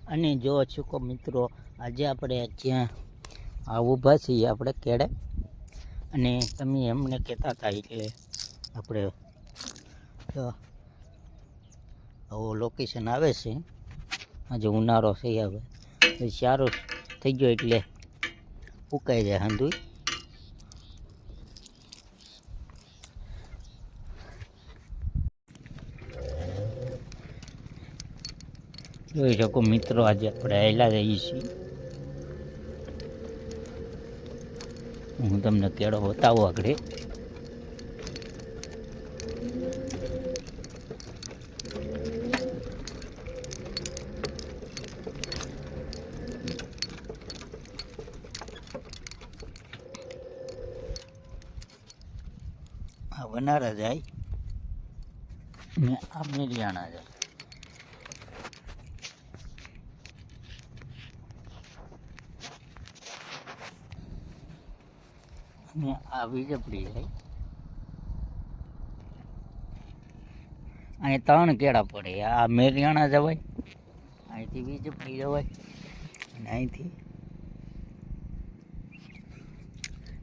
અને જો છો મિત્રો, આજે આપણે જ્યાં ઊભા છીએ આપણે કેળે, અને તમે એમને કહેતા હતા કે આપણે આવો લોકેશન આવે છે. આજે ઉનાળો છે, હવે સારું થઈ ગયો એટલે ઉકાઈ જાય હાંધું. જોઈ શકો મિત્રો, આજે આપણે આવેલા જઈએ છીએ. હું તમને કેળો બતાવું આગળ. આ વનારા જાય ને આ મેલિયાણા જાય. ને આ વીજપડી જાય. અહીં 3 કેળા પડે. આ મેલિયાણા જવાય, અહીંથી વીજપડી જવાય, અને અહીંથી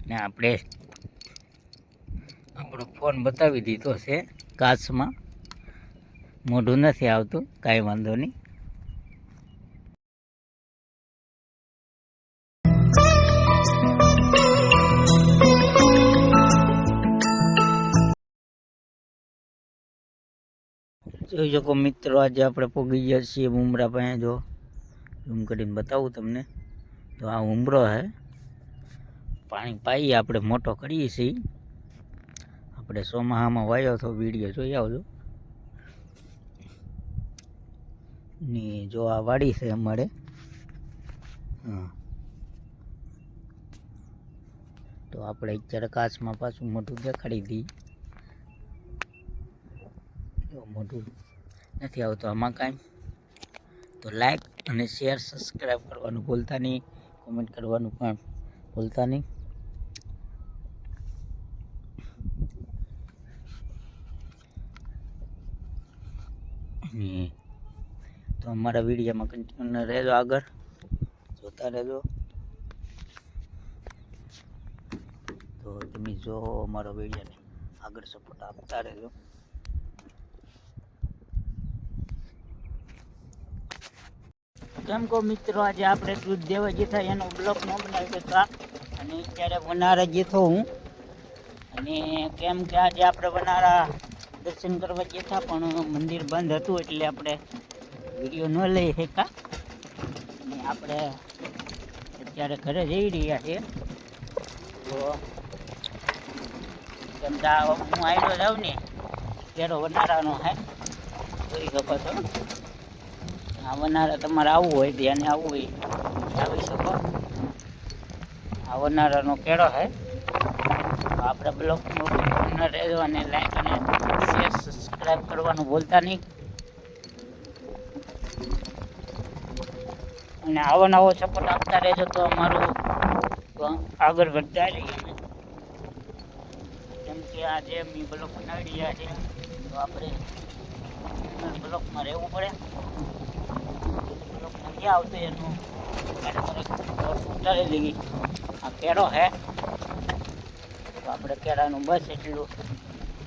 ને આપણે આપણો ફોન બતાવી દીધો છે કાચમાં. મોઢું નથી આવતું, કાંઈ વાંધો નહીં. જોઈ શકો મિત્રો, આજે આપણે પહોંચી ગયા છીએ ઉમરા પાસે. જો ઝૂમ કરીને બતાવું તમને, તો આ ઉમરો છે. પાણી પાઈએ આપણે મોટો કરીએ છીએ. આપણે ચોમાસામાં વાયો તો વિડીયો જોઈ આવજો. ને જો આ વાડી છે અમારે. હા, તો આપણે અત્યારે કાચમાં પાછું મોટું દેખાડી દઈએ. જો મોટું નથી આવતું આમાં કાંઈ, તો લાઈક અને શેર સબસ્ક્રાઈબ કરવાનું ભૂલતા નહીં, કોમેન્ટ કરવાનું પણ ભૂલતા નહીં. તો અમારા વિડીયોમાં કન્ટિન્યુ રહેજો, આગળ જોતા રહેજો. તો તમે જો અમારો વિડીયોને આગળ સપોર્ટ આપતા રહેજો. કેમ કહો મિત્રો, આજે આપણે દૂધ દેવા જતા એનો બ્લોક ન બનાવી શકતા, અને અત્યારે વનારા જતો હું. અને કેમ કે આજે આપણે વનારા દર્શન કરવા જતા, પણ મંદિર બંધ હતું એટલે આપણે વિડીયો ન લઈ શક્યા. અને આપણે અત્યારે ઘરે જઈ રહ્યા છીએ. તો કેમ કે હું આવેલો જાઉં ને કેળો વનારાનો હે, જોઈ શકો છો. આ વનારા તમારે આવવું હોય, ધ્યાને આવવું હોય આવી શકો. આ વનારાનો કેળો છે. આપણે બ્લોગમાં રહેજો, અને લાઈક અને શેર સબસ્ક્રાઈબ કરવાનું ભૂલતા નહીં. અને આવો નવો સપોર્ટ આપતા રહેજો, તો અમારું આગળ વધતા રહીએ. કેમ કે આજે અમે બ્લોગ બનાવી રહ્યા છે, તો આપણે બ્લોગમાં રહેવું પડે. બ્લોગ નથી આવતો એનું ઉતારી લઈએ. આ કેળો છે, તો આપણે કેળાનું બસ એટલું.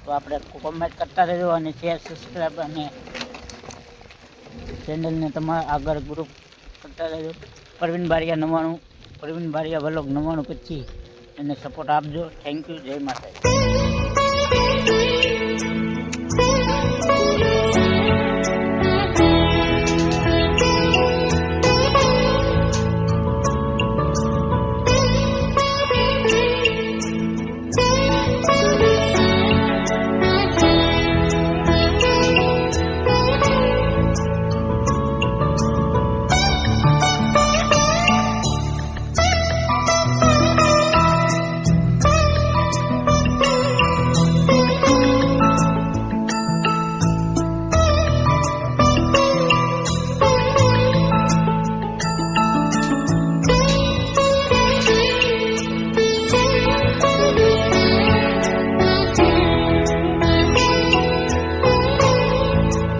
તો આપણે કોમેન્ટ કરતા રહેજો, અને શેર સબસ્ક્રાઈબ અને ચેનલને તમારા આગળ ગ્રુપ કરતા રહેજો. પ્રવીણ બારિયા 99, પ્રવીણ બારિયા વ્લોગ 99 પછી એને સપોર્ટ આપજો. થેન્ક યુ, જય માતાજી.